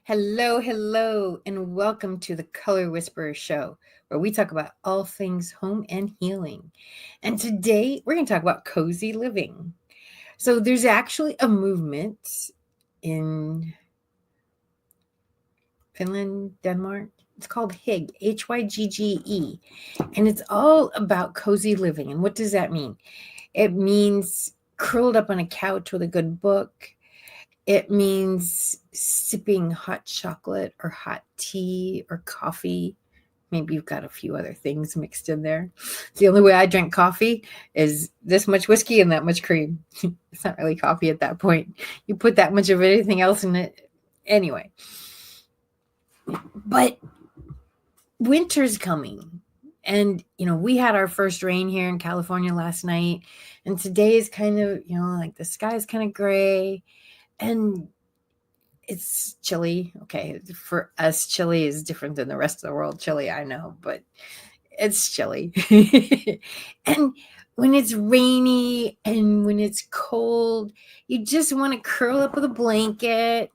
Hello, hello, and welcome to the Color Whisperer Show, where we talk about all things home and healing. And today we're going to talk about cozy living. So, there's actually a movement in Finland, Denmark. It's called HYGGE, Hygge, and it's all about cozy living. And what does that mean? It means curled up on a couch with a good book. It means sipping hot chocolate or hot tea or coffee. Maybe you've got a few other things mixed in there. The only way I drink coffee is this much whiskey and that much cream. It's not really coffee at that point. You put that much of anything else in it. Anyway, but winter's coming. And, we had our first rain here in California last night. And today is kind of, like the sky is kind of gray. And it's chilly. Okay, for us, chilly is different than the rest of the world. Chilly, I know, but it's chilly. And when it's rainy and when it's cold, you just want to curl up with a blanket,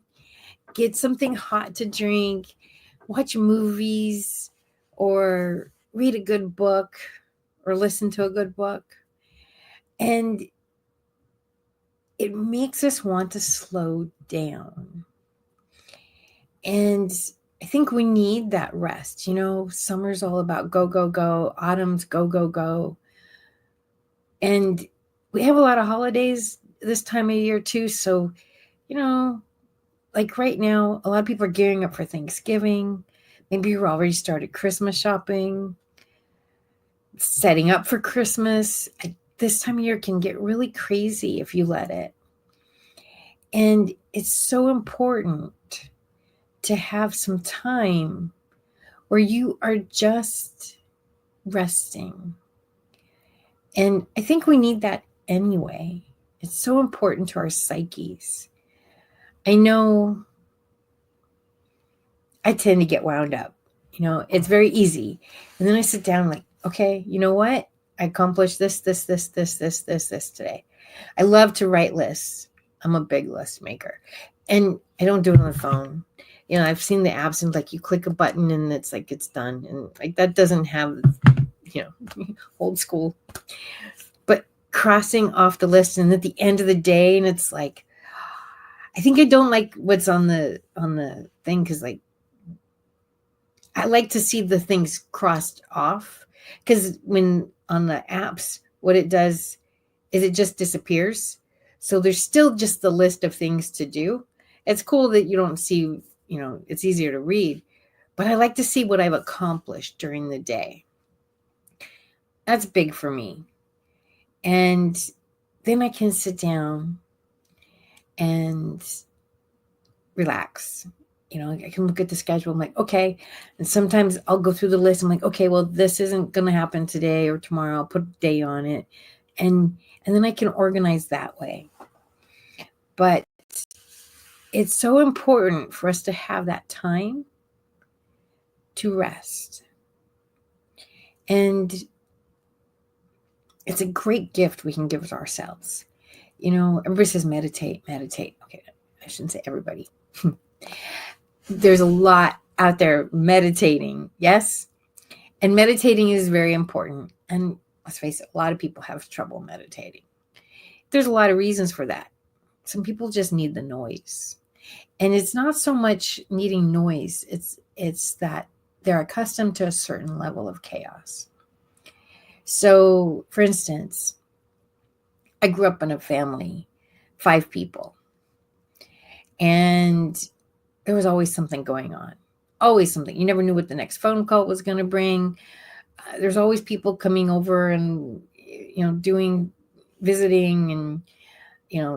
get something hot to drink, watch movies, or read a good book, or listen to a good book. And it makes us want to slow down. And I think we need that rest. Summer's all about go, go, go. Autumn's go, go, go. And we have a lot of holidays this time of year too. So, like right now, a lot of people are gearing up for Thanksgiving. Maybe you're already started Christmas shopping, setting up for Christmas. This time of year can get really crazy if you let it. And it's so important to have some time where you are just resting. And I think we need that anyway. It's so important to our psyches. I know I tend to get wound up. It's very easy. And then I sit down like, okay, you know what? I accomplished this today. I love to write lists. I'm a big list maker. And I don't do it on the phone. I've seen the apps and like you click a button and it's like it's done. And like that doesn't have, old school. But crossing off the list and at the end of the day, and it's like, I think I don't like what's on the thing because like I like to see the things crossed off because when on the apps, what it does is it just disappears. So there's still just the list of things to do. It's cool that you don't see, it's easier to read, but I like to see what I've accomplished during the day. That's big for me. And then I can sit down and relax. I can look at the schedule. I'm like, okay. And sometimes I'll go through the list. I'm like, okay, well, this isn't going to happen today or tomorrow. I'll put a day on it. And then I can organize that way. But it's so important for us to have that time to rest. And it's a great gift we can give to ourselves. Everybody says meditate. Okay, I shouldn't say everybody. There's a lot out there meditating, yes? And meditating is very important. And let's face it, a lot of people have trouble meditating. There's a lot of reasons for that. Some people just need the noise. And it's not so much needing noise, it's that they're accustomed to a certain level of chaos. So, for instance, I grew up in a family, 5 people. And there was always something going on. Always something. You never knew what the next phone call was going to bring. There's always people coming over and, doing visiting. And,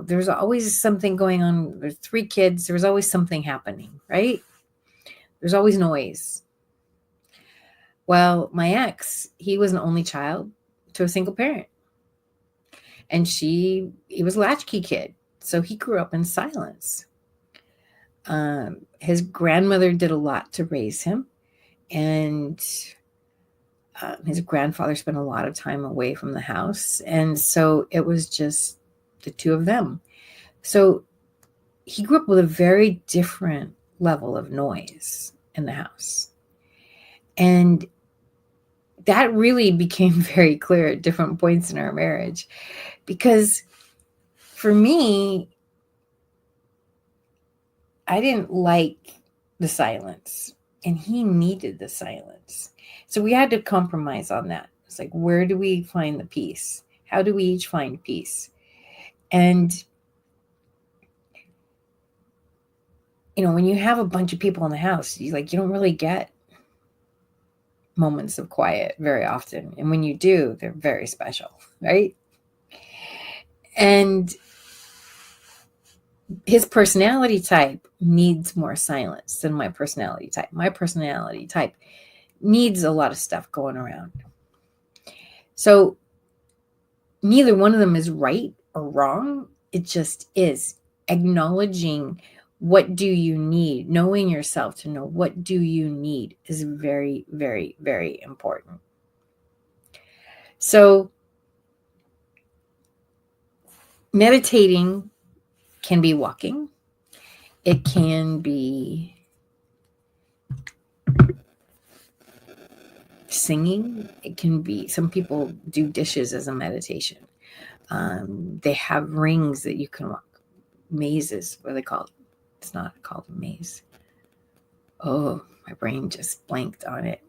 there's always something going on. There's 3 kids. There's always something happening, right? There's always noise. Well, my ex, he was an only child to a single parent. And he was a latchkey kid. So he grew up in silence. His grandmother did a lot to raise him. And his grandfather spent a lot of time away from the house. And so it was just the 2 of them. So he grew up with a very different level of noise in the house. And that really became very clear at different points in our marriage. Because for me, I didn't like the silence, and he needed the silence. So we had to compromise on that. It's like, where do we find the peace? How do we each find peace? And, when you have a bunch of people in the house, you don't really get moments of quiet very often. And when you do, they're very special, right? And his personality type needs more silence than my personality type. My personality type needs a lot of stuff going around. So neither one of them is right or wrong. It just is acknowledging what do you need, knowing yourself to know what do you need is very, very, very important. So meditating can be walking. It can be singing. It can be, some people do dishes as a meditation. They have rings that you can walk. Mazes, what are they called? It's not called a maze. Oh, my brain just blanked on it.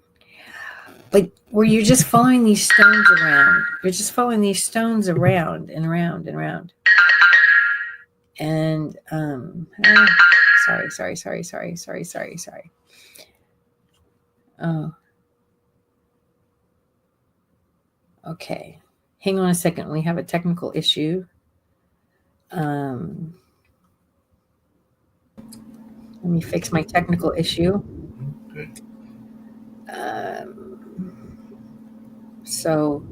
But where you're just following these stones around. You're just following these stones around and around and around. And sorry. Oh. Okay. Hang on a second. We have a technical issue. Let me fix my technical issue. Okay. So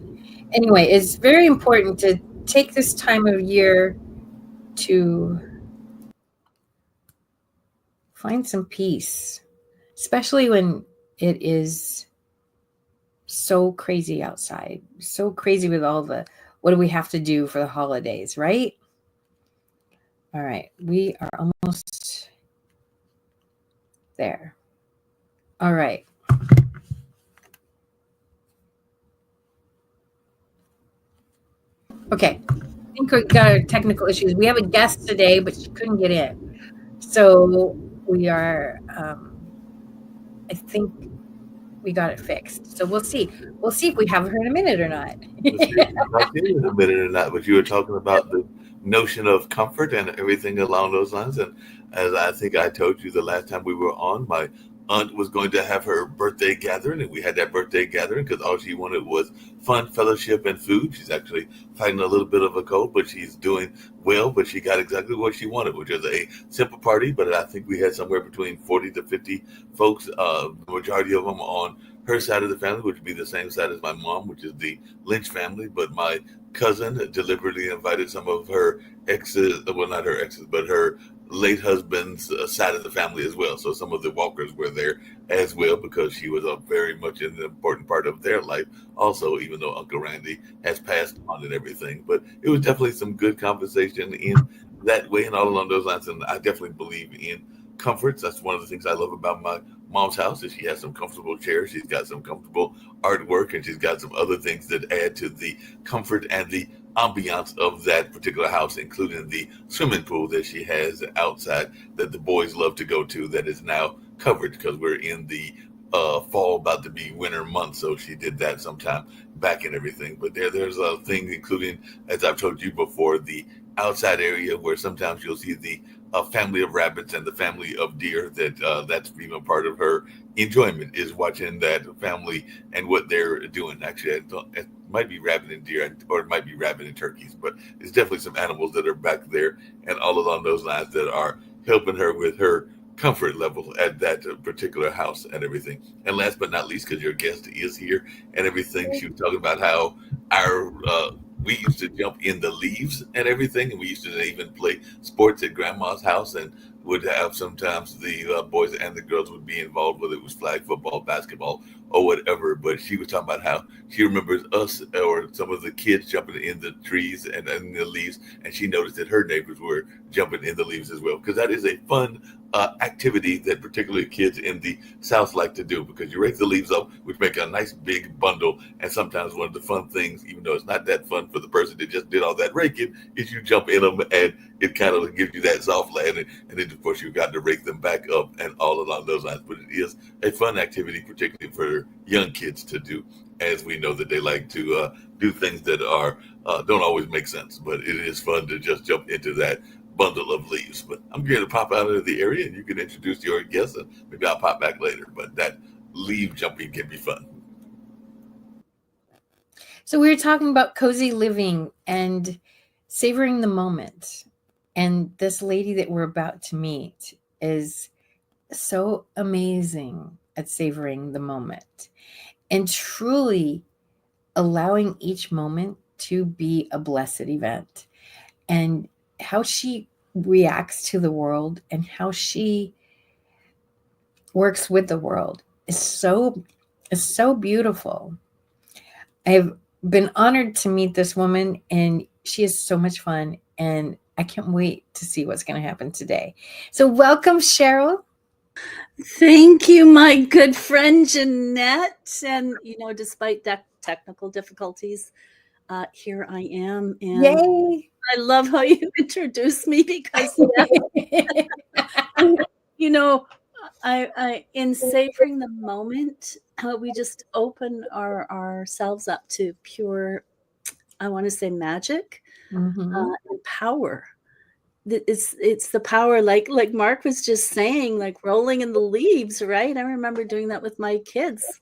anyway, it's very important to take this time of year to find some peace, especially when it is so crazy outside, so crazy with all the, what do we have to do for the holidays, right? All right, we are almost there. All right. Okay, I think we got our technical issues. We have a guest today, but she couldn't get in. So we are, I think we got it fixed. So we'll see. We'll see if we have her in a minute or not. We'll see if you like it in a minute or not. But you were talking about the notion of comfort and everything along those lines. And as I think I told you the last time we were on, my aunt was going to have her birthday gathering, and we had that birthday gathering because all she wanted was fun, fellowship, and food. She's actually fighting a little bit of a cold, but she's doing well. But she got exactly what she wanted, which is a simple party. But I think we had somewhere between 40 to 50 folks, the majority of them on her side of the family, which would be the same side as my mom, which is the Lynch family. But my cousin deliberately invited some of her exes, well, not her exes, but her late husband's side of the family as well. So some of the Walkers were there as well because she was a very much an important part of their life also, even though Uncle Randy has passed on and everything. But it was definitely some good conversation in that way and all along those lines. And I definitely believe in comforts. That's one of the things I love about my mom's house is she has some comfortable chairs. She's got some comfortable artwork, and she's got some other things that add to the comfort and the ambiance of that particular house, including the swimming pool that she has outside that the boys love to go to that is now covered because we're in the fall, about to be winter month. So she did that sometime back and everything. But there's a thing, including, as I've told you before, the outside area where sometimes you'll see the family of rabbits and the family of deer. That's even part of her enjoyment is watching that family and what they're doing. Actually, it might be rabbit and deer, or it might be rabbit and turkeys, but it's definitely some animals that are back there and all along those lines that are helping her with her comfort level at that particular house and everything. And last but not least, because your guest is here and everything, she was talking about how our we used to jump in the leaves and everything, and we used to even play sports at grandma's house, and would have sometimes the boys and the girls would be involved, whether it was flag football, basketball, or whatever. But she was talking about how she remembers us or some of the kids jumping in the trees and in the leaves, and she noticed that her neighbors were jumping in the leaves as well, because that is a fun activity that particularly kids in the South like to do, because you rake the leaves up, which make a nice big bundle. And sometimes one of the fun things, even though it's not that fun for the person that just did all that raking, is you jump in them and it kind of gives you that soft landing. And then, of course, you've got to rake them back up and all along those lines. But it is a fun activity, particularly for young kids to do, as we know that they like to do things that are don't always make sense. But it is fun to just jump into that bundle of leaves. But I'm going to pop out of the area and you can introduce your guests and maybe I'll pop back later. But that leaf jumping can be fun. So we were talking about cozy living and savoring the moment. And this lady that we're about to meet is so amazing at savoring the moment and truly allowing each moment to be a blessed event. And how she reacts to the world and how she works with the world is so beautiful. I've been honored to meet this woman, and she is so much fun, and I can't wait to see what's going to happen today. So welcome, Cheryl. Thank you, my good friend Jeanette. And, despite that technical difficulties, here I am. And Yay. I love how you introduced me because, you know, I in savoring the moment, we just open ourselves up to pure, I want to say magic, Mhm. and power. It's the power, like Mark was just saying, like rolling in the leaves, right? I remember doing that with my kids,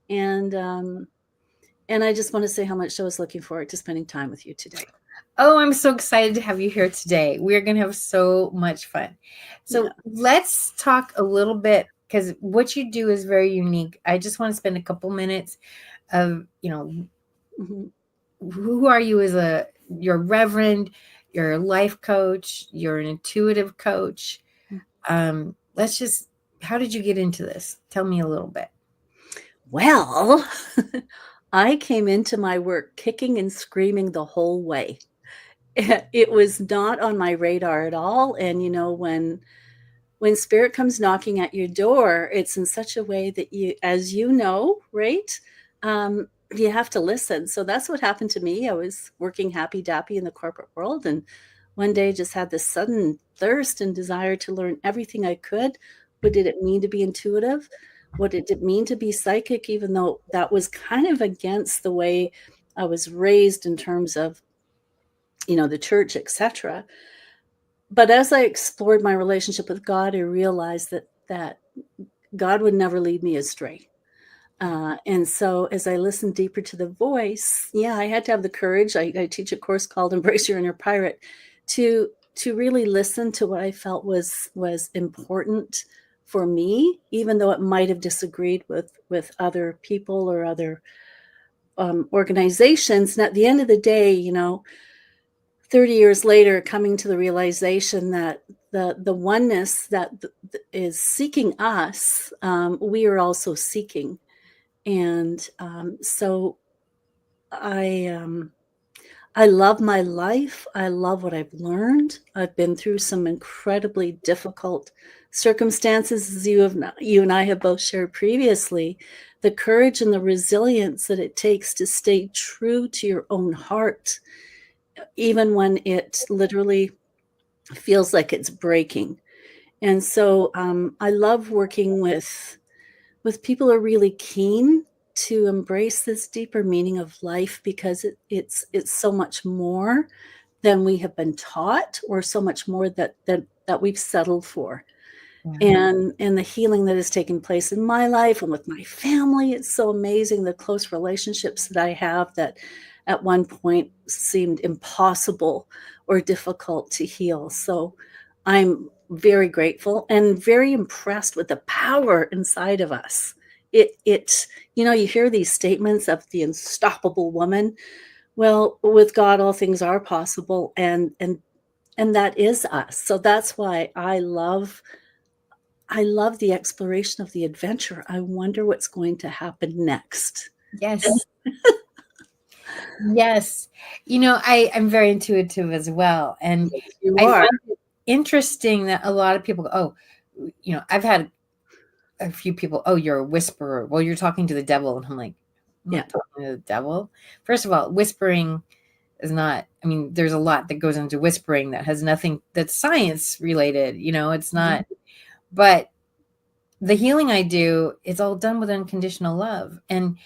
and I just want to say how much I was looking forward to spending time with you today. Oh, I'm so excited to have you here today. We're going to have so much fun. So Yeah. let's talk a little bit, because what you do is very unique. I just want to spend a couple minutes of, Mm-hmm. who are you as you're reverend, you're a life coach, you're an intuitive coach. Let's just, how did you get into this? Tell me a little bit. Well, I came into my work kicking and screaming the whole way. It was not on my radar at all. And when spirit comes knocking at your door, it's in such a way that you, as you know, right? You have to listen. So that's what happened to me. I was working happy dappy in the corporate world, and one day just had this sudden thirst and desire to learn everything I could. What did it mean to be intuitive? What did it mean to be psychic, even though that was kind of against the way I was raised in terms of, the church, etc. But as I explored my relationship with God, I realized that God would never lead me astray. And so as I listened deeper to the voice, I had to have the courage. I teach a course called Embrace Your Inner Pirate to really listen to what I felt was important for me, even though it might have disagreed with other people or other organizations. And at the end of the day, 30 years later, coming to the realization that the oneness that is seeking us, we are also seeking. And so I love my life. I love what I've learned. I've been through some incredibly difficult circumstances, as you and I have both shared previously. The courage and the resilience that it takes to stay true to your own heart, even when it literally feels like it's breaking. And so I love working with people who are really keen to embrace this deeper meaning of life, because it's so much more than we have been taught, or so much more that we've settled for. Yeah. And the healing that has taken place in my life and with my family, it's so amazing, the close relationships that I have that at one point seemed impossible or difficult to heal. So I'm very grateful and very impressed with the power inside of us. You hear these statements of the unstoppable woman. Well, with God, all things are possible, and that is us. So that's why I love I love the exploration of the adventure. I wonder what's going to happen next. Yes. Yes. I'm very intuitive as well. And You I are. find it interesting that a lot of people go, oh, I've had a few people, oh, you're a whisperer. Well, you're talking to the devil. And I'm like, I'm not talking to the devil. First of all, whispering is not, there's a lot that goes into whispering that has nothing that's science related. It's not, but the healing I do is all done with unconditional love. And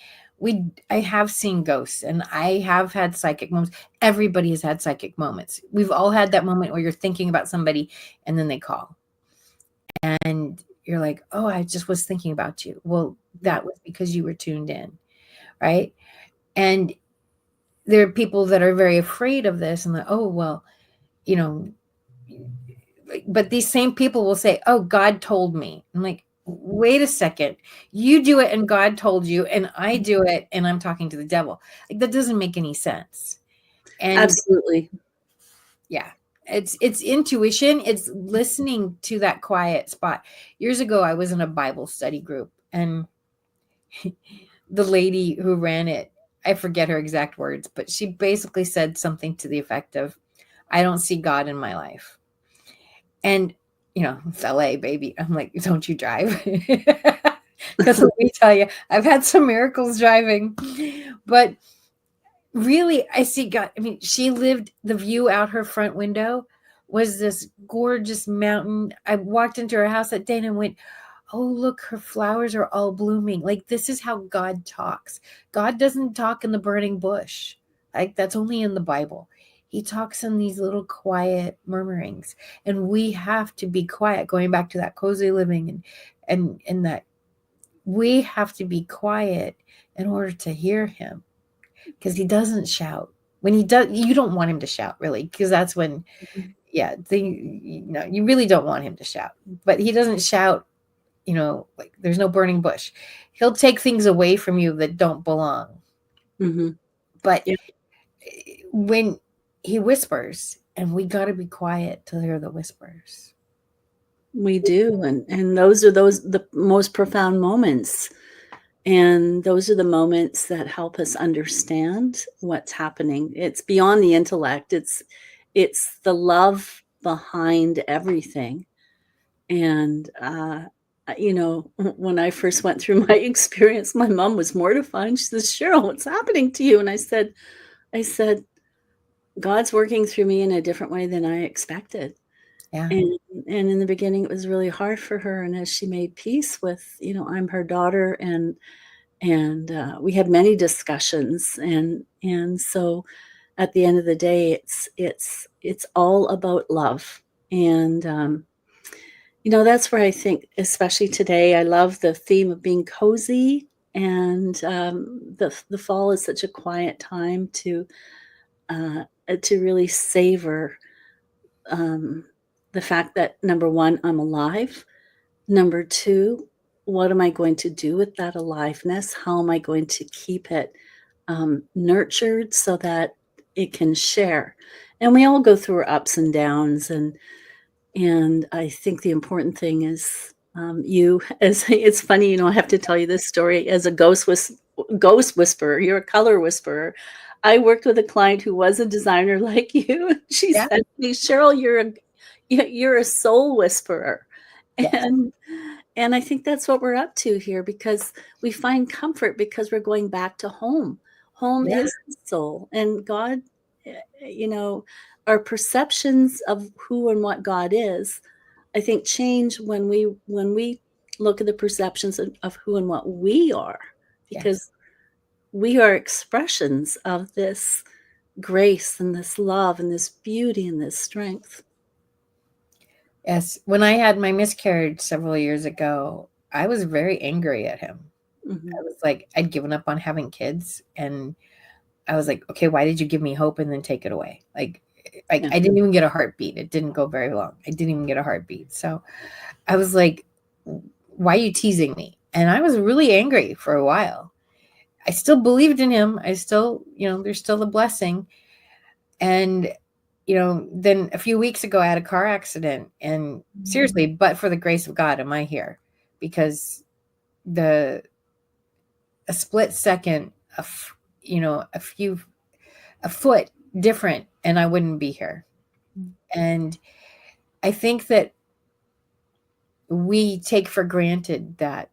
I have seen ghosts, and I have had psychic moments. Everybody has had psychic moments. We've all had that moment where you're thinking about somebody and then they call. And you're like, oh, I just was thinking about you. Well, that was because you were tuned in, right? And there are people that are very afraid of this and like, oh, well, but these same people will say, oh, God told me. I'm like, wait a second. You do it and God told you, and I do it and I'm talking to the devil. Like, that doesn't make any sense. And Absolutely. yeah, it's intuition. It's listening to that quiet spot. Years ago, I was in a Bible study group, and the lady who ran it, I forget her exact words, but she basically said something to the effect of, I don't see God in my life. And, it's LA, baby. I'm like, don't you drive? Because let me tell you, I've had some miracles driving. But really, I see God. She lived, the view out her front window was this gorgeous mountain. I walked into her house that day and I went, oh, look, her flowers are all blooming. Like, this is how God talks. God doesn't talk in the burning bush. Like, that's only in the Bible. He talks in these little quiet murmurings, and we have to be quiet. Going back to that cozy living, and that we have to be quiet in order to hear him, because he doesn't shout. When he does, you don't want him to shout, really, because that's when, you really don't want him to shout. But he doesn't shout. Like, there's no burning bush. He'll take things away from you that don't belong. Mm-hmm. But when he whispers, and we got to be quiet to hear the whispers. We do. And those are the most profound moments. And those are the moments that help us understand what's happening. It's beyond the intellect. It's the love behind everything. And, when I first went through my experience, my mom was mortified. She says, Cheryl, what's happening to you? And I said, God's working through me in a different way than I expected. Yeah. And in the beginning, it was really hard for her. And as she made peace with, I'm her daughter, and we had many discussions. And so at the end of the day, it's all about love. And, that's where I think, especially today, I love the theme of being cozy. And the fall is such a quiet time to really savor the fact that, number one, I'm alive. Number two, what am I going to do with that aliveness? How am I going to keep it nurtured so that it can share? And we all go through our ups and downs, and I think the important thing is it's funny, I have to tell you this story as a ghost whisperer. You're a color whisperer. I worked with a client who was a designer like you. She said to me, Cheryl, you're a soul whisperer. Yes. And I think that's what we're up to here, because we find comfort because we're going back to home. Home is the soul, and God, our perceptions of who and what God is, I think, change when we look at the perceptions of who and what we are, because we are expressions of this grace and this love and this beauty and this strength. Yes. When I had my miscarriage several years ago, I was very angry at him. Mm-hmm. I was like, I'd given up on having kids, and I was like, okay, why did you give me hope and then take it away? Like I didn't even get a heartbeat. It didn't go very long. I didn't even get a heartbeat. So I was like, why are you teasing me? And I was really angry for a while. I still believed in him. I still, there's still a blessing. And then a few weeks ago I had a car accident, and seriously, but for the grace of God am I here, because a split second, a foot different, and I wouldn't be here. And I think that we take for granted that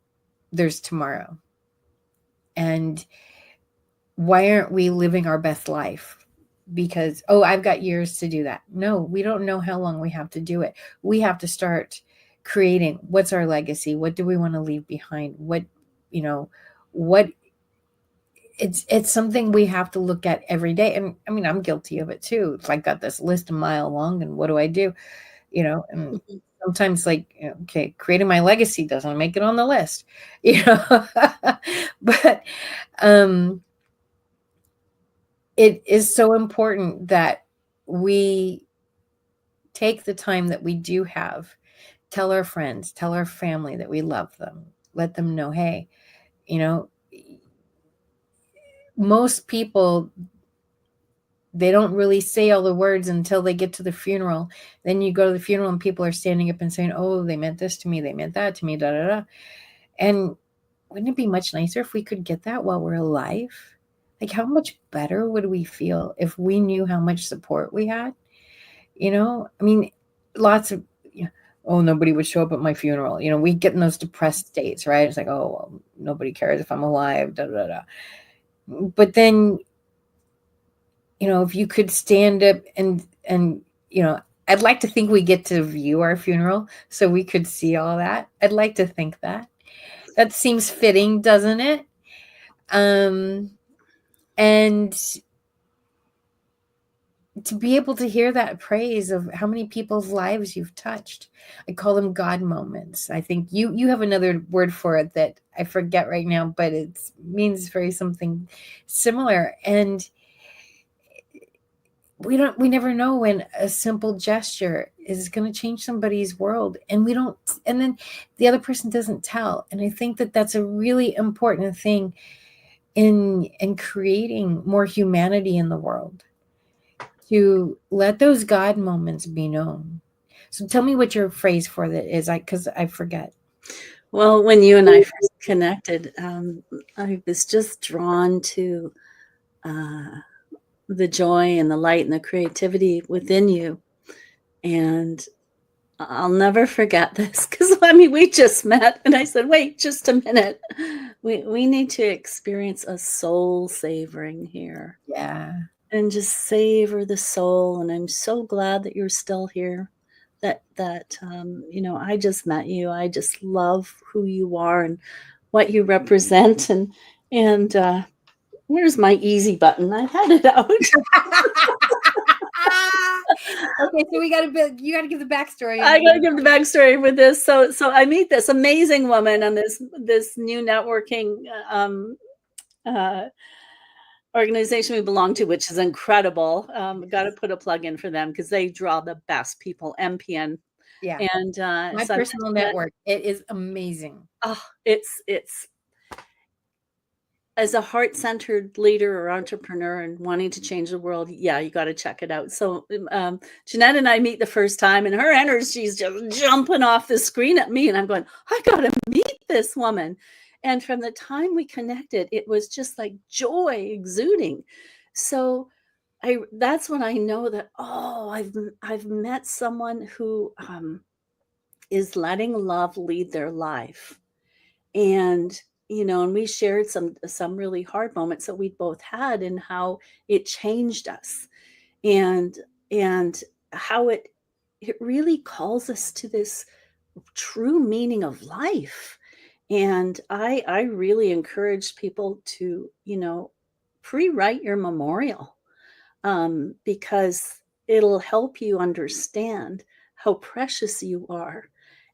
there's tomorrow. And why aren't we living our best life? Because, I've got years to do that. No, we don't know how long we have to do it. We have to start creating, what's our legacy? What do we want to leave behind? What it's something we have to look at every day. And I mean, I'm guilty of it too. If I got this list a mile long, and what do I do? And sometimes, like, okay, creating my legacy doesn't make it on the list, but it is so important that we take the time that we do have, tell our friends, tell our family that we love them, let them know, hey, most people, they don't really say all the words until they get to the funeral. Then you go to the funeral and people are standing up and saying, oh, they meant this to me, they meant that to me, da da da. And wouldn't it be much nicer if we could get that while we're alive? Like, how much better would we feel if we knew how much support we had? I mean, lots of, nobody would show up at my funeral. We get in those depressed states, right? It's like, oh, well, nobody cares if I'm alive, da da da. But then, if you could stand up and I'd like to think we get to view our funeral so we could see all that. I'd like to think that. That seems fitting, doesn't it? And to be able to hear that praise of how many people's lives you've touched. I call them God moments. I think you have another word for it that I forget right now, but it means very something similar. And we never know when a simple gesture is going to change somebody's world, and then the other person doesn't tell. And I think that that's a really important thing in creating more humanity in the world, to let those God moments be known. So tell me what your phrase for that is, because I forget. Well, when you and I first connected, I was just drawn to the joy and the light and the creativity within you. And I'll never forget this, because we just met, and I said, wait just a minute. We need to experience a soul savoring here. Yeah. And just savor the soul. And I'm so glad that you're still here, that I just met you. I just love who you are and what you represent. And where's my easy button? I had it out. Okay, so you got to give the backstory. I got to give the backstory with this. So I meet this amazing woman on this new networking organization we belong to, which is incredible. Got to put a plug in for them, because they draw the best people. MPN. Yeah. And my personal network, it is amazing. Oh, it's as a heart-centered leader or entrepreneur and wanting to change the world, yeah, you got to check it out. So Jeanette and I meet the first time, and her energy's just jumping off the screen at me, and I'm going, I got to meet this woman. And from the time we connected, it was just like joy exuding. So that's when I know that, I've met someone who is letting love lead their life. And and we shared some really hard moments that we both had, and how it changed us, and how it really calls us to this true meaning of life. And I really encourage people to, pre-write your memorial, because it'll help you understand how precious you are.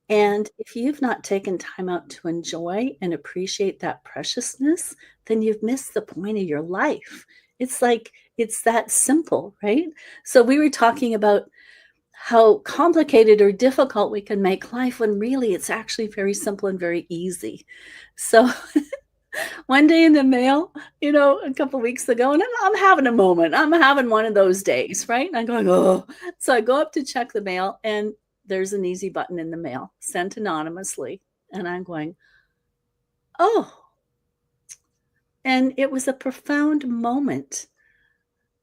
And if you've not taken time out to enjoy and appreciate that preciousness, then you've missed the point of your life. It's like, it's that simple, right? So we were talking about how complicated or difficult we can make life, when really it's actually very simple and very easy. So one day in the mail, a couple weeks ago, and I'm having a moment. I'm having one of those days, right? And I'm going, oh. So I go up to check the mail, and there's an easy button in the mail, sent anonymously. And I'm going, oh. And it was a profound moment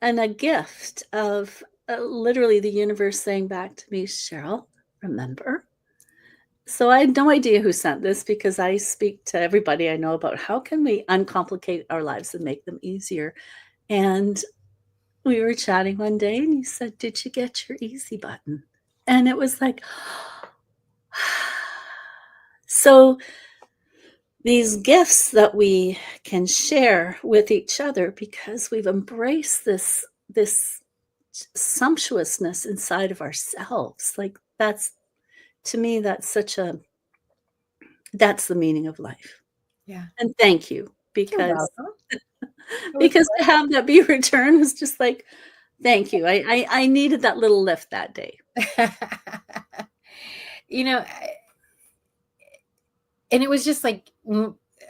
and a gift of literally the universe saying back to me, Cheryl, remember? So I had no idea who sent this because I speak to everybody I know about how can we uncomplicate our lives and make them easier. And we were chatting one day and he said, did you get your easy button? And it was like, so these gifts that we can share with each other because we've embraced this sumptuousness inside of ourselves. Like that's, to me, that's the meaning of life. Yeah. And thank you, You're because welcome. because to have that be returned was just like, thank you. I needed that little lift that day. You know, and it was just like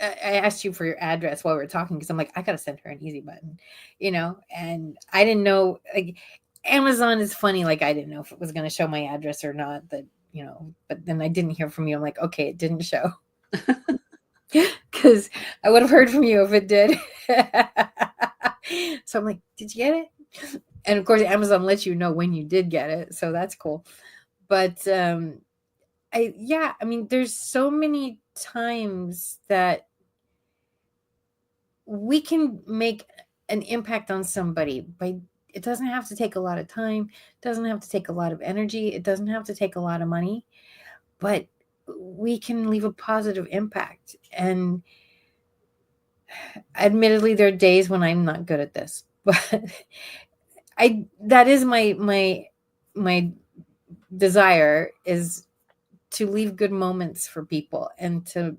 I asked you for your address while we were talking because I'm like, I gotta send her an easy button, and I didn't know, like, Amazon is funny. Like, I didn't know if it was gonna show my address or not. But then I didn't hear from you. I'm like, okay, it didn't show because I would have heard from you if it did. So I'm like, did you get it? And of course, Amazon lets you know when you did get it, so that's cool. But I mean, there's so many times that we can make an impact on somebody by it doesn't have to take a lot of time, doesn't have to take a lot of energy, it doesn't have to take a lot of money, but we can leave a positive impact. And admittedly, there are days when I'm not good at this, but that is my desire, is to leave good moments for people and to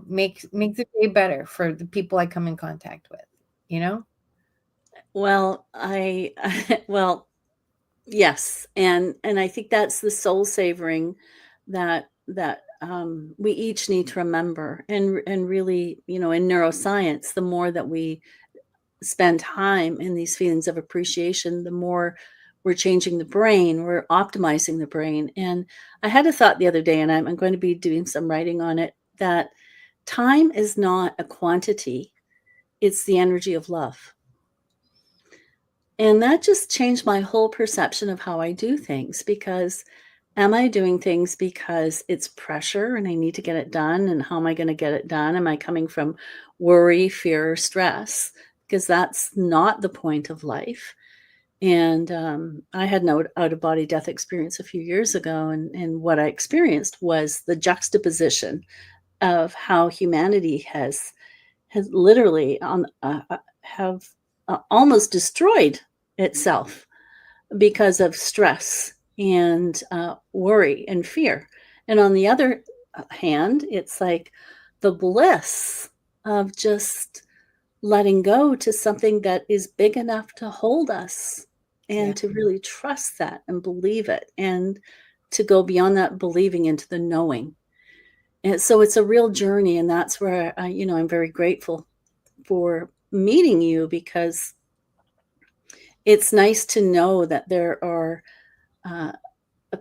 make the day better for the people I come in contact with, you know? Well, well, yes, and I think that's the soul savoring that we each need to remember, and really, in neuroscience, the more that we spend time in these feelings of appreciation, the more we're changing the brain, we're optimizing the brain. And I had a thought the other day, and I'm going to be doing some writing on it, that time is not a quantity, it's the energy of love. And that just changed my whole perception of how I do things, because am I doing things because it's pressure and I need to get it done? And how am I going to get it done? Am I coming from worry, fear, or stress? Because that's not the point of life. And I had an out of body death experience a few years ago. And what I experienced was the juxtaposition of how humanity has literally have almost destroyed itself because of stress and worry and fear. And on the other hand, it's like the bliss of just letting go to something that is big enough to hold us, Yeah. and to really trust that and believe it, and to go beyond that believing into the knowing. And so it's a real journey. And that's where I'm very grateful for meeting you, because it's nice to know that there are uh,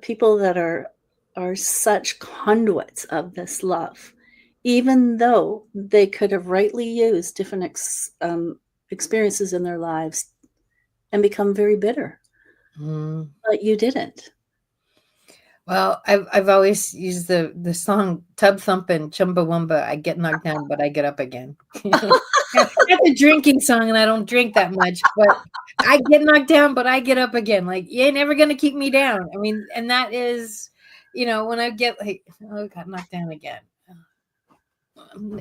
people that are such conduits of this love, even though they could have rightly used different experiences in their lives and become very bitter, but you didn't. Well, I've always used the song Tub Thumpin' Chumbawamba. I get knocked down, but I get up again. That's a drinking song, and I don't drink that much, but I get knocked down, but I get up again. Like, you ain't never gonna keep me down. I mean, and that is, when I get like, oh, got knocked down again.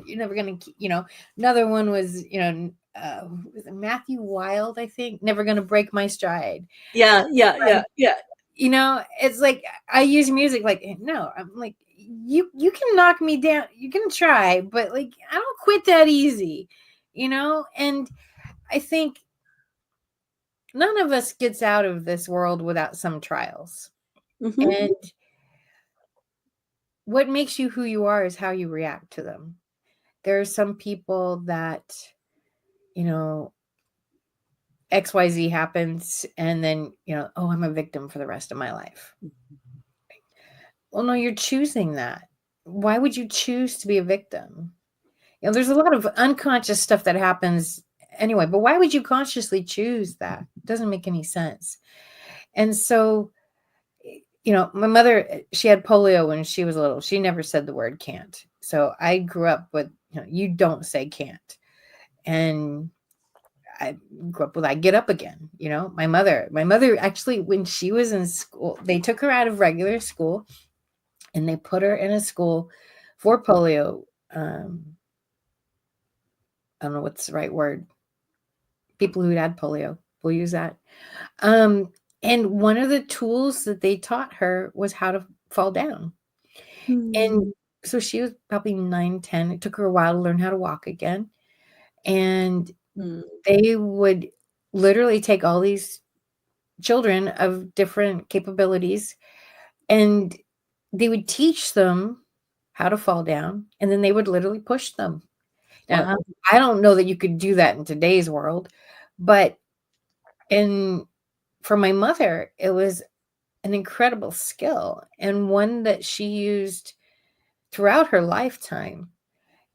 You're never gonna keep, another one was, was it Matthew Wild, I think, never gonna break my stride. Yeah, yeah, yeah, yeah. It's like I use music like, no, I'm like, you can knock me down, you can try, but like, I don't quit that easy, and I think none of us gets out of this world without some trials. Mm-hmm. And what makes you who you are is how you react to them. there are some people that, you know, XYZ happens and then, oh, I'm a victim for the rest of my life. Well, no, you're choosing that. Why would you choose to be a victim? There's a lot of unconscious stuff that happens anyway, but why would you consciously choose that? It doesn't make any sense. And so, my mother, she had polio when she was little. She never said the word can't. So I grew up with, you don't say can't. And I grew up with, I get up again. My mother actually, when she was in school, they took her out of regular school and they put her in a school for polio. I don't know what's the right word. People who had polio will use that. And one of the tools that they taught her was how to fall down. And so she was probably 9, 10. It took her a while to learn how to walk again. And they would literally take all these children of different capabilities and they would teach them how to fall down. And then they would literally push them. Now, Wow. I don't know that you could do that in today's world, but for my mother, it was an incredible skill and one that she used throughout her lifetime.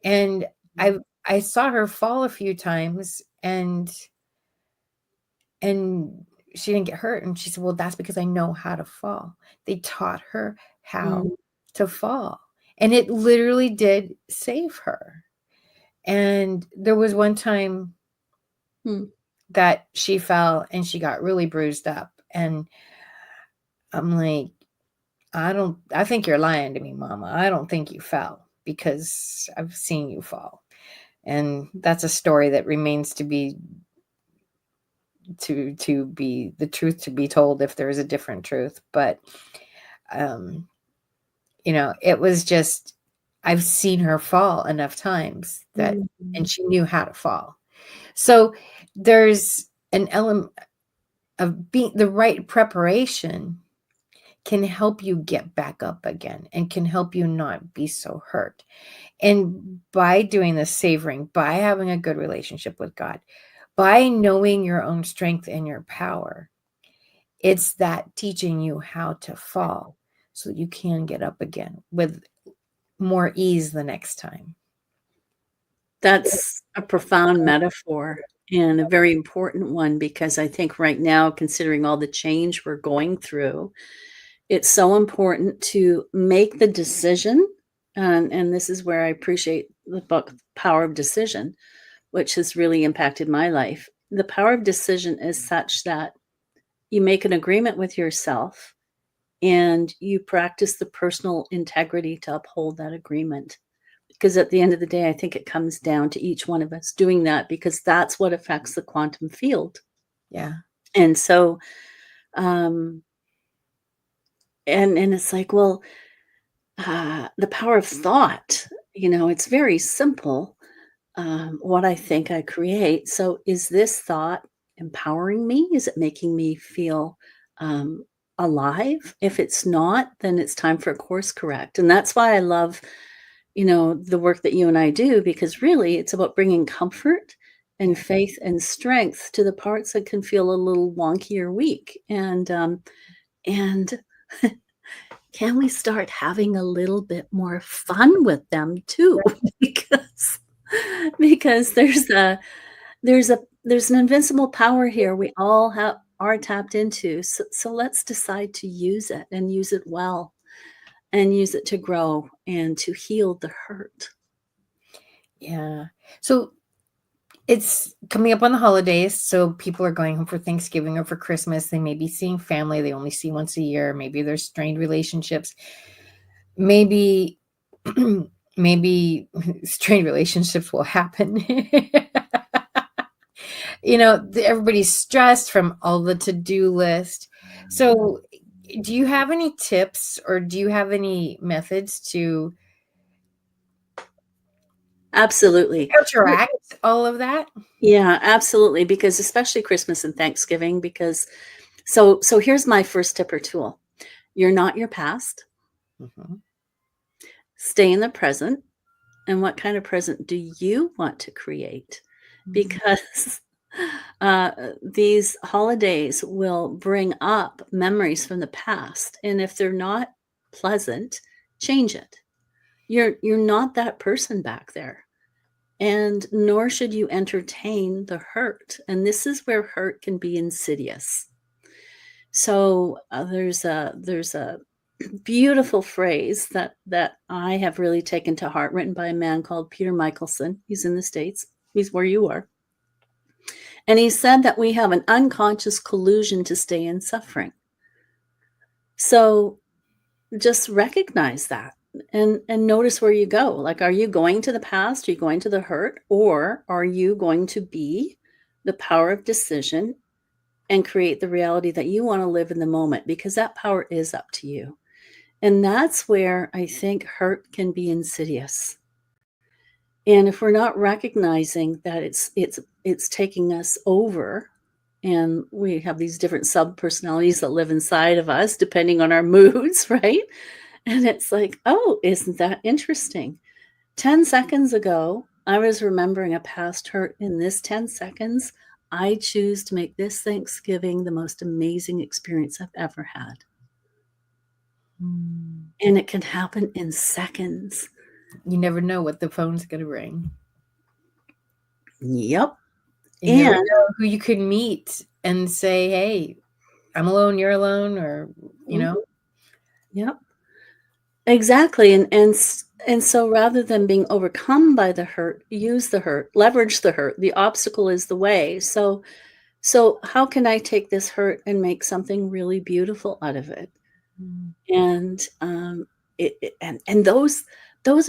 And I saw her fall a few times and she didn't get hurt. And she said, well, that's because I know how to fall. They taught her how to fall. And it literally did save her. And there was one time that she fell and she got really bruised up. And I'm like, I think you're lying to me, Mama. I don't think you fell because I've seen you fall. And that's a story that remains to be the truth to be told if there is a different truth. But, it was just, I've seen her fall enough times that, and she knew how to fall. So there's an element of being the right preparation can help you get back up again and can help you not be so hurt. And by doing the savoring, by having a good relationship with God, by knowing your own strength and your power, it's that teaching you how to fall so that you can get up again with more ease the next time. That's a profound metaphor and a very important one because I think right now, considering all the change we're going through, it's so important to make the decision. And this is where I appreciate the book, Power of Decision, which has really impacted my life. The power of decision is such that you make an agreement with yourself and you practice the personal integrity to uphold that agreement. Because at the end of the day, I think it comes down to each one of us doing that because that's what affects the quantum field. Yeah. And so, and it's like, well, the power of thought, it's very simple. What I think I create. So is this thought empowering me? Is it making me feel alive? If it's not, then it's time for a course correct. And that's why I love the work that you and I do, because really it's about bringing comfort and faith and strength to the parts that can feel a little wonky or weak. And can we start having a little bit more fun with them too? because there's an invincible power here we all are tapped into. So let's decide to use it and use it well. And use it to grow and to heal the hurt. Yeah. So it's coming up on the holidays. So people are going home for Thanksgiving or for Christmas. They may be seeing family they only see once a year. Maybe there's strained relationships. Maybe strained relationships will happen. Everybody's stressed from all the to-do list. So do you have any tips or do you have any methods to Absolutely counteract all of that? Yeah, absolutely. Because especially Christmas and Thanksgiving, so here's my first tip or tool. You're not your past. Mm-hmm. Stay in the present and what kind of present do you want to create? Because these holidays will bring up memories from the past, and if they're not pleasant, change it. You're not that person back there, and nor should you entertain the hurt. And this is where hurt can be insidious. So there's a beautiful phrase that I have really taken to heart, written by a man called Peter Michelson. He's in the States. He's where you are. And he said that we have an unconscious collusion to stay in suffering. So just recognize that and notice where you go. Like, are you going to the past? Are you going to the hurt? Or are you going to be the power of decision and create the reality that you want to live in the moment? Because that power is up to you. And that's where I think hurt can be insidious. And if we're not recognizing that it's taking us over, and we have these different sub-personalities that live inside of us, depending on our moods, right? And it's like, oh, isn't that interesting? 10 seconds ago, I was remembering a past hurt. In this 10 seconds, I choose to make this Thanksgiving the most amazing experience I've ever had. And it can happen in seconds. You never know what the phone's going to ring. Yep. You never know who you could meet and say, hey, I'm alone, you're alone, or, you know. Yep. Exactly. And so rather than being overcome by the hurt, use the hurt, leverage the hurt. The obstacle is the way. So how can I take this hurt and make something really beautiful out of it? And those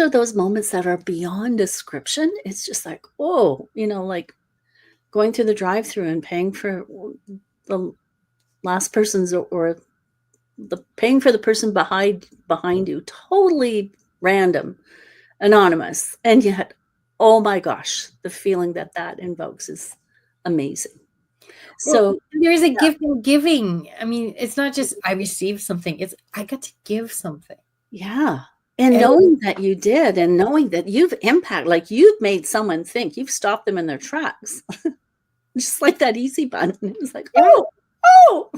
are those moments that are beyond description. It's just like, oh, like going through the drive-through and paying for the last person's or paying for the person behind you, totally random, anonymous, and yet, oh my gosh, the feeling that invokes is amazing. So there is a gift in giving. I mean, it's not just I received something, it's I got to give something. Yeah. And knowing that you did, and knowing that you've impacted, like you've made someone think, you've stopped them in their tracks. Just like that easy button. It was like, oh.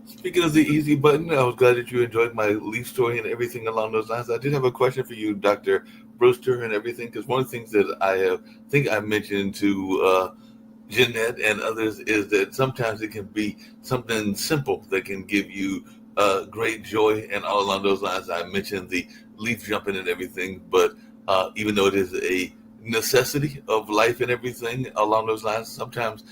Speaking of the easy button, I was glad that you enjoyed my leaf story and everything along those lines. I did have a question for you, Dr. Brewster, and everything, because one of the things that I think I mentioned to Jeanette and others is that sometimes it can be something simple that can give you great joy, and all along those lines. I mentioned the leaf jumping and everything, but even though it is a necessity of life and everything along those lines, sometimes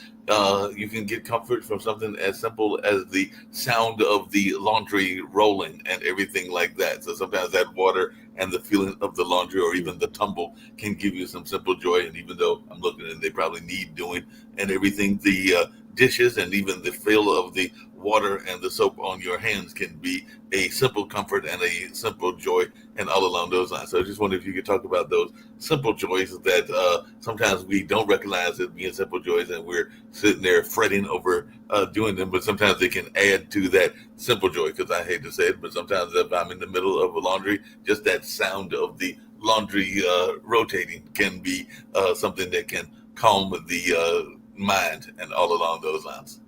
you can get comfort from something as simple as the sound of the laundry rolling and everything like that. So sometimes that water and the feeling of the laundry or even the tumble can give you some simple joy. And even though I'm looking and they probably need doing and everything, the dishes and even the feel of the water and the soap on your hands can be a simple comfort and a simple joy, and all along those lines. So I just wondered if you could talk about those simple joys that sometimes we don't recognize as being simple joys, and we're sitting there fretting over doing them, but sometimes they can add to that simple joy, because I hate to say it, but sometimes if I'm in the middle of a laundry, just that sound of the laundry rotating can be something that can calm the mind, and all along those lines.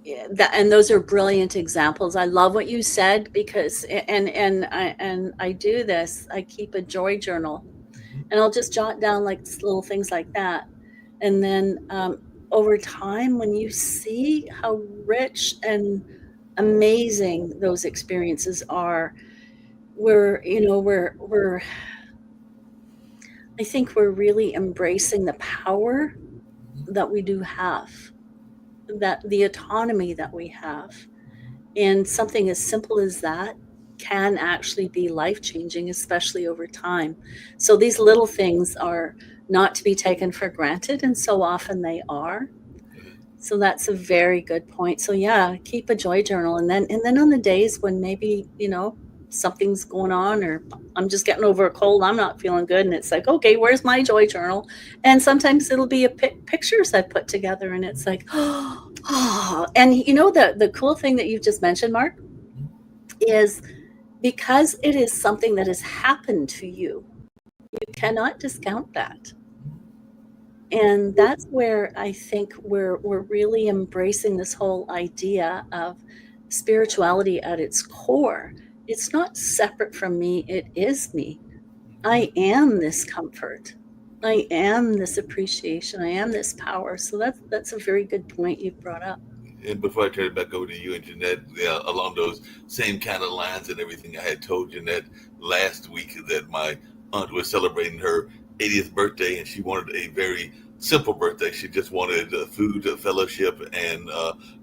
Yeah, and those are brilliant examples. I love what you said, because and I do this. I keep a joy journal, and I'll just jot down like little things like that, and then over time, when you see how rich and amazing those experiences are, I think we're really embracing the power that we do have, that the autonomy that we have. And something as simple as that can actually be life-changing, especially over time. So these little things are not to be taken for granted, and so often they are. So that's a very good point. So yeah, keep a joy journal, and then on the days when maybe, something's going on, or I'm just getting over a cold, I'm not feeling good, and it's like, okay, where's my joy journal? And sometimes it'll be pictures I put together, and it's like, oh. And the cool thing that you've just mentioned, Mark, is because it is something that has happened to you. You cannot discount that. And that's where I think we're really embracing this whole idea of spirituality at its core. It's not separate from me, it is me. I am this comfort. I am this appreciation. I am this power. So that's a very good point you've brought up. And before I turn it back over to you and Jeanette, along those same kind of lines and everything, I had told Jeanette last week that my aunt was celebrating her 80th birthday, and she wanted a very simple birthday. She just wanted food, fellowship, and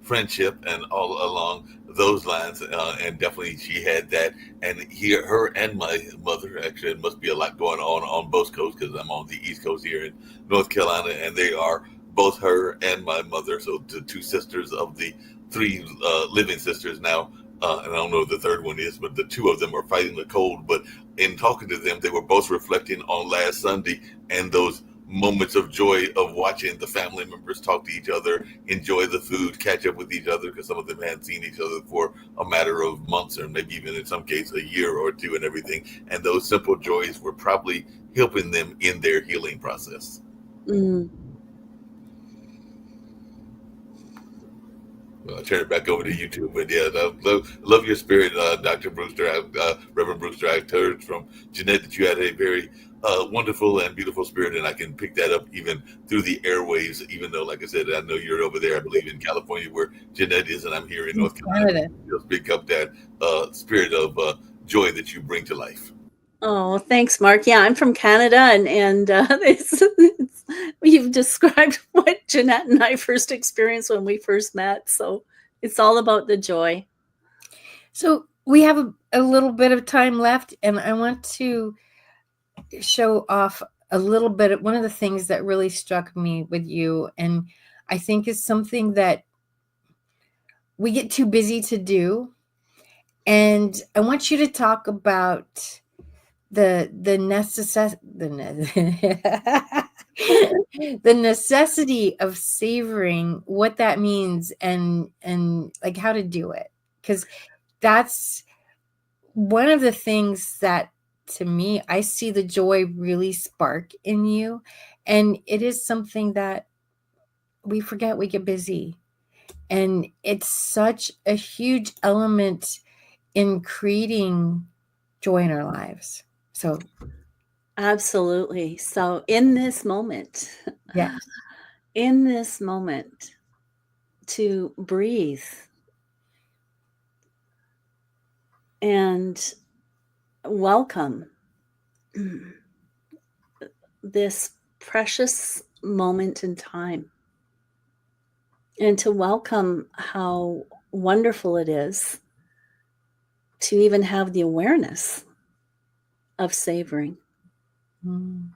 friendship, and all along those lines. And definitely, she had that. And here, her and my mother, actually, it must be a lot going on both coasts because I'm on the East Coast here in North Carolina, and they are both her and my mother, so the two sisters of the three living sisters now, and I don't know what the third one is, but the two of them are fighting the cold. But in talking to them, they were both reflecting on last Sunday and those moments of joy of watching the family members talk to each other, enjoy the food, catch up with each other, because some of them hadn't seen each other for a matter of months or maybe even in some case a year or two and everything. And those simple joys were probably helping them in their healing process. Mm. I'll turn it back over to you too. But yeah, love your spirit, Dr. Brewster. Reverend Brewster, I heard from Jeanette that you had a very wonderful and beautiful spirit, and I can pick that up even through the airwaves, even though, like I said, I know you're over there, I believe, in California, where Jeanette is, and I'm here in North Carolina. Just pick up that spirit of joy that you bring to life. Oh, thanks, Mark. Yeah, I'm from Canada, and you've described what Jeanette and I first experienced when we first met. So it's all about the joy. So we have a little bit of time left, and I want to show off a little bit of one of the things that really struck me with you, and I think is something that we get too busy to do. And I want you to talk about the necessity of savoring, what that means, and like how to do it, because that's one of the things that, to me, I see the joy really spark in you, and it is something that we forget. We get busy, and it's such a huge element in creating joy in our lives. So absolutely. So in this moment, yes, to breathe and welcome this precious moment in time, and to welcome how wonderful it is to even have the awareness of savoring. Mm.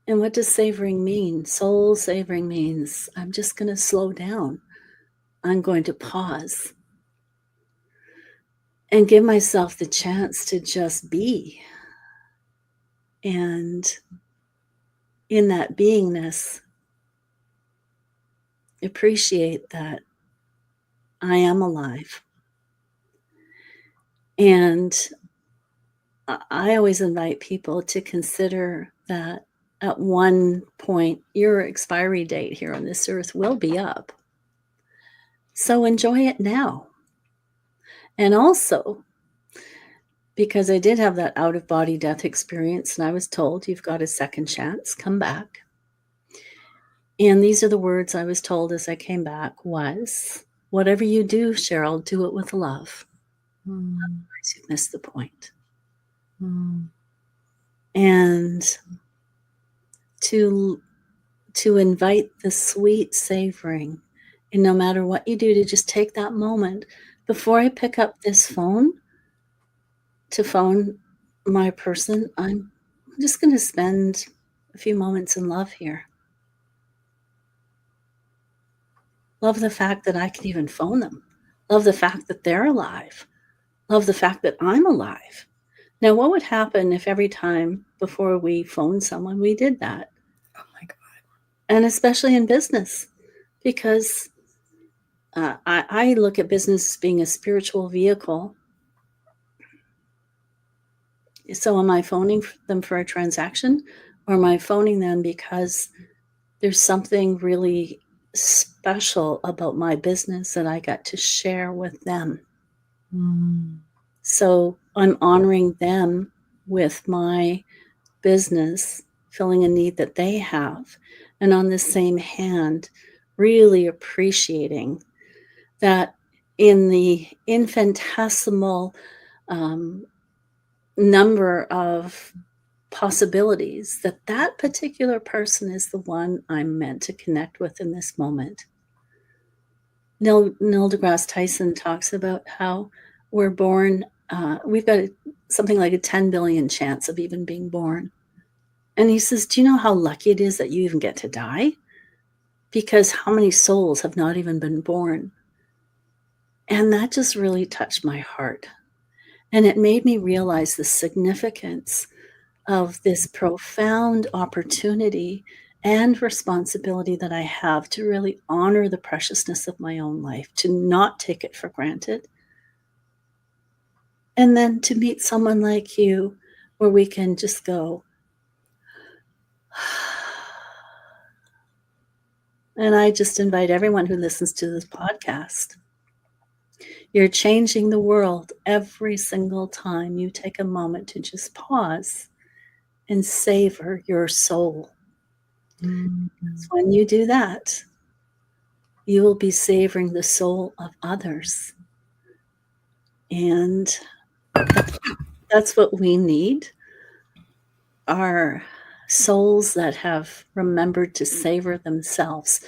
And what does savoring mean? Soul savoring means I'm just going to slow down. I'm going to pause and give myself the chance to just be. And in that beingness, appreciate that I am alive. And I always invite people to consider that at one point, your expiry date here on this earth will be up. So enjoy it now. And also, because I did have that out-of-body death experience, and I was told, you've got a second chance, come back. And these are the words I was told as I came back was, whatever you do, Cheryl, do it with love. Otherwise, you've missed the point. And to invite the sweet savoring, and no matter what you do, to just take that moment before I pick up this phone to phone my person. I'm just going to spend a few moments in love here. Love the fact that I can even phone them. Love the fact that they're alive. Love the fact that I'm alive. Now, what would happen if every time before we phoned someone, we did that? Oh my God. And especially in business, because I look at business as being a spiritual vehicle So am I phoning them for a transaction, or am I phoning them because there's something really special about my business that I got to share with them? So I'm honoring them with my business, filling a need that they have. And on the same hand, really appreciating that in the infinitesimal number of possibilities, that particular person is the one I'm meant to connect with in this moment. Neil deGrasse Tyson talks about how we're born, we've got something like a 10 billion chance of even being born. And he says, do you know how lucky it is that you even get to die? Because how many souls have not even been born? And that just really touched my heart. And it made me realize the significance of this profound opportunity and responsibility that I have to really honor the preciousness of my own life, to not take it for granted. And then to meet someone like you where we can just go, and I just invite everyone who listens to this podcast. You're changing the world every single time you take a moment to just pause and savor your soul. Because when you do that, you will be savoring the soul of others. And that's what we need, are souls that have remembered to savor themselves.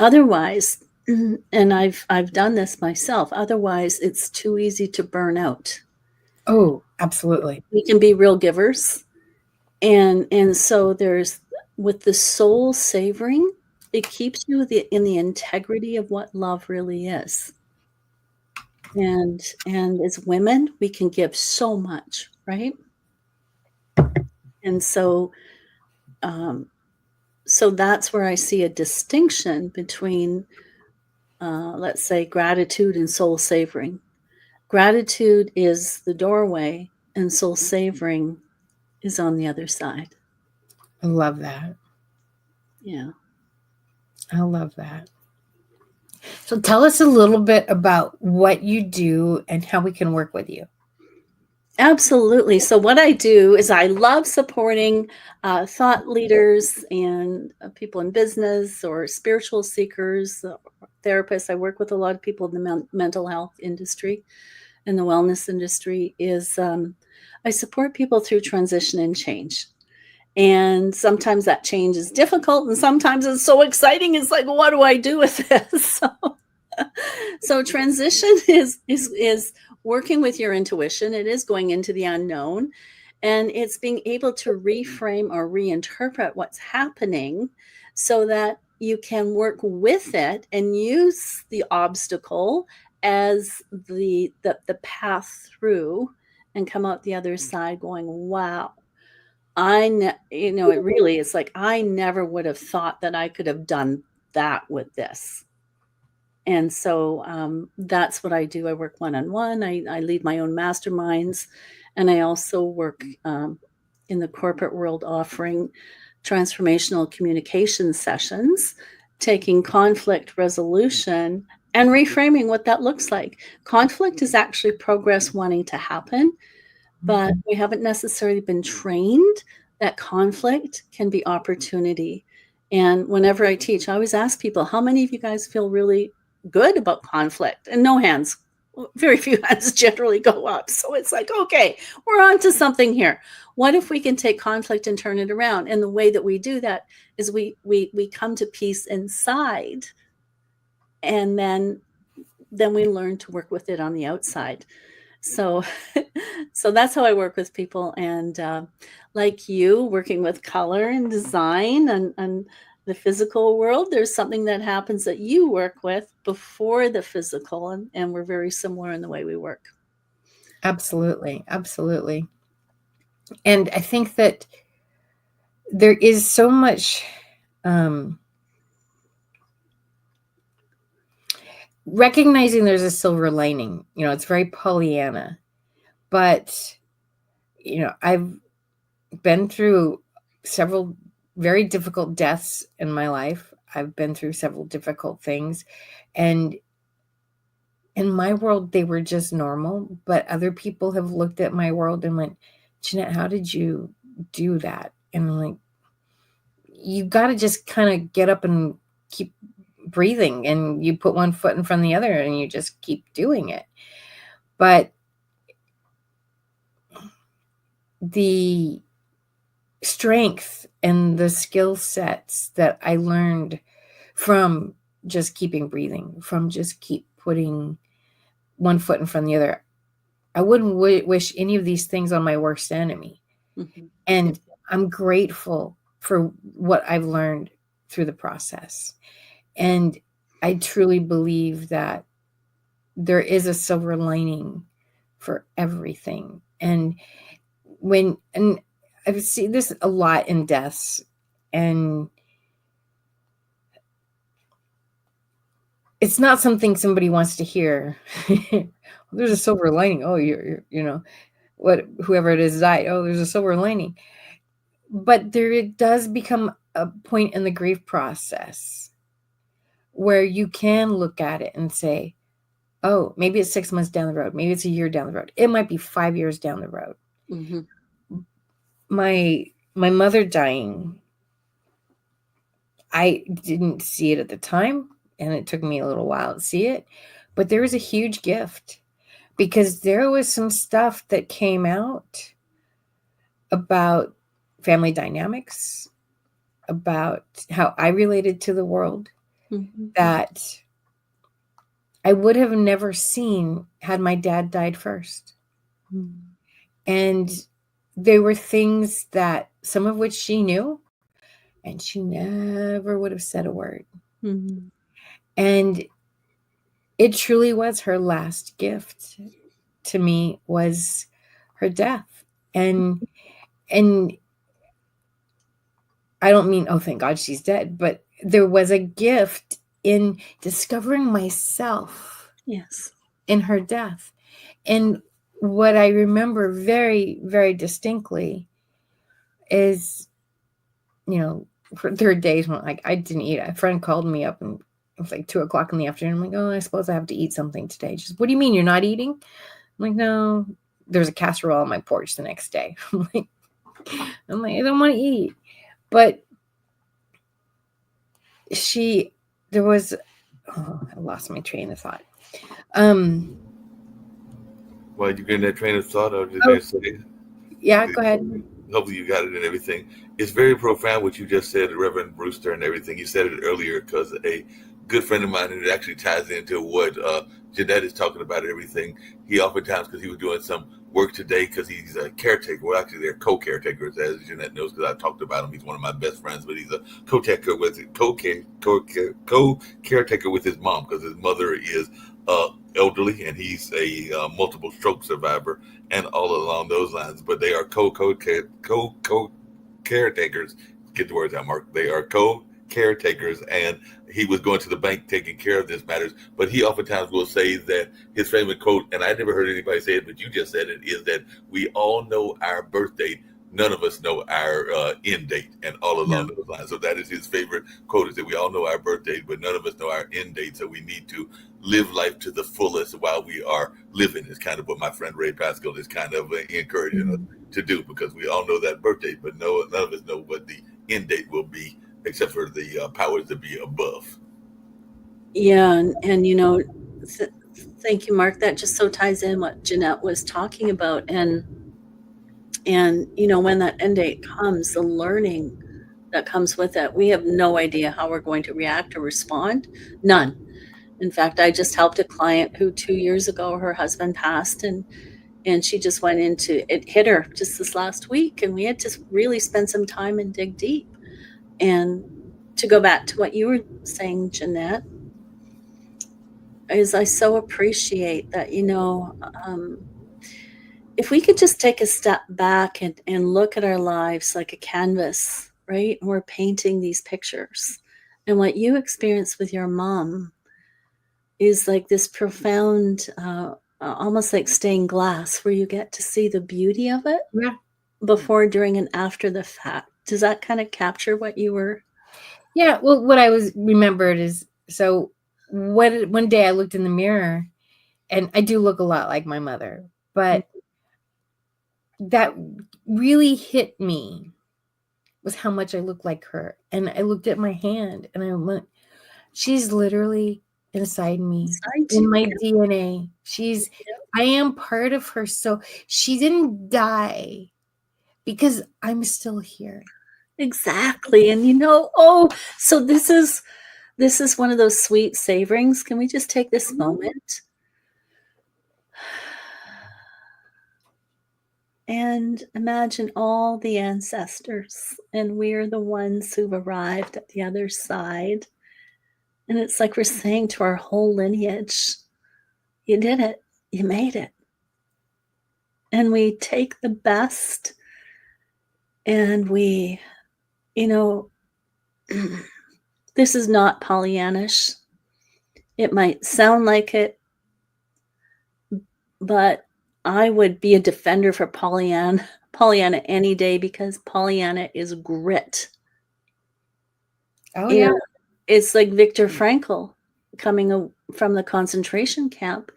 Otherwise, and I've done this myself, otherwise it's too easy to burn out. Oh, absolutely. We can be real givers. And so there's, with the soul savoring, it keeps you in the integrity of what love really is. And as women, we can give so much, right? And so so that's where I see a distinction between, let's say, gratitude and soul savoring. Gratitude is the doorway, and soul savoring is on the other side. I love that. Yeah. I love that. So tell us a little bit about what you do and how we can work with you. Absolutely. So what I do is I love supporting thought leaders and people in business or spiritual seekers, therapists. I work with a lot of people in the mental health industry and the wellness industry. I support people through transition and change. And sometimes that change is difficult, and sometimes it's so exciting. It's like, what do I do with this? So transition is working with your intuition. It is going into the unknown, and it's being able to reframe or reinterpret what's happening so that you can work with it and use the obstacle as the path through, and come out the other side going, wow, it really is like, I never would have thought that I could have done that with this. And so that's what I do. I work one-on-one. I lead my own masterminds, and I also work in the corporate world, offering transformational communication sessions, taking conflict resolution and reframing what that looks like. Conflict is actually progress wanting to happen, but we haven't necessarily been trained that conflict can be opportunity. And whenever I teach, I always ask people, how many of you guys feel really good about conflict? And no hands, very few hands generally go up. So it's like, okay, we're on to something here. What if we can take conflict and turn it around? And the way that we do that is we come to peace inside, and then we learn to work with it on the outside. So that's how I work with people. And like you, working with color and design and the physical world, there's something that happens that you work with before the physical, and we're very similar in the way we work. Absolutely. Absolutely. And I think that there is so much recognizing there's a silver lining. It's very Pollyanna, but I've been through several very difficult deaths in my life. I've been through several difficult things. And in my world, they were just normal. But other people have looked at my world and went, Jeanette, how did you do that? And I'm like, you got to just kind of get up and keep breathing, and you put one foot in front of the other and you just keep doing it. But the strength and the skill sets that I learned from just keeping breathing, from just keep putting one foot in front of the other, I wouldn't wish any of these things on my worst enemy. Mm-hmm. And I'm grateful for what I've learned through the process. And I truly believe that there is a silver lining for everything. And I've seen this a lot in deaths, and it's not something somebody wants to hear. There's a silver lining. Oh, whoever it is died. Oh, there's a silver lining. But there does become a point in the grief process where you can look at it and say, oh, maybe it's 6 months down the road. Maybe it's a year down the road. It might be 5 years down the road. Mm-hmm. My mother dying, I didn't see it at the time, and it took me a little while to see it. But there was a huge gift, because there was some stuff that came out about family dynamics, about how I related to the world, Mm-hmm. that I would have never seen had my dad died first. Mm-hmm. And there were things that, some of which she knew, and she never would have said a word. Mm-hmm. And it truly was her last gift to me, was her death. And I don't mean, oh, thank God she's dead, but there was a gift in discovering myself Yes. in her death. And what I remember very, very distinctly is, there are days when I didn't eat. A friend called me up, and it was like 2:00 in the afternoon. I'm like, oh, I suppose I have to eat something today. She says, what do you mean you're not eating? I'm like, no, there's a casserole on my porch the next day. I'm like, I don't want to eat. But I lost my train of thought. Well, you getting that train of thought, or did Oh, they say? yeah, go ahead. Hopefully you got it and everything. It's very profound what you just said, Reverend Brewster, and everything. You said it earlier because a good friend of mine, and it actually ties into what Jeanette is talking about and everything. He oftentimes, because he was doing some work today, because he's a caretaker. Well, actually, they're co-caretakers, as Jeanette knows, because I talked about him. He's one of my best friends, but he's a co-caretaker with his mom, because his mother is elderly, and he's a multiple stroke survivor, and all along those lines. But they are caretakers. Get the words out, Mark. They are caretakers, and he was going to the bank taking care of this matters. But he oftentimes will say that his famous quote, and I never heard anybody say it, but you just said it, is that we all know our birth date. None of us know our end date, and all along those lines. So that is his favorite quote: is that we all know our birth date, but none of us know our end date. So we need to live life to the fullest while we are living. Is kind of what my friend Ray Pascal is kind of encouraging us to do, because we all know that birth date, but none of us know what the end date will be, except for the powers that be above. Yeah, and thank you, Mark. That just so ties in what Jeanette was talking about, and when that end date comes, the learning that comes with it, we have no idea how we're going to react or respond. None. In fact, I just helped a client who 2 years ago, her husband passed, and she just went into it, hit her just this last week, and we had to really spend some time and dig deep. And to go back to what you were saying, Jeanette, is I so appreciate that, if we could just take a step back and look at our lives like a canvas, right? And we're painting these pictures. And what you experienced with your mom is like this profound almost like stained glass, where you get to see the beauty of it Yeah. before, during, and after the fact. Does that kind of capture what you were? Yeah. Well, what I was remembered is, so one day I looked in the mirror, and I do look a lot like my mother, but that really hit me was how much I look like her. And I looked at my hand and I went, she's literally inside me, Inside in you. my DNA. I am part of her. So she didn't die because I'm still here. Exactly. And so this is one of those sweet savorings. Can we just take this moment and imagine all the ancestors, and we're the ones who've arrived at the other side. And it's like we're saying to our whole lineage, you did it, you made it. And we take the best, and we, this is not Pollyannish. It might sound like it, but I would be a defender for Pollyanna any day, because Pollyanna is grit. Oh, yeah. And it's like Viktor Frankl coming from the concentration camp.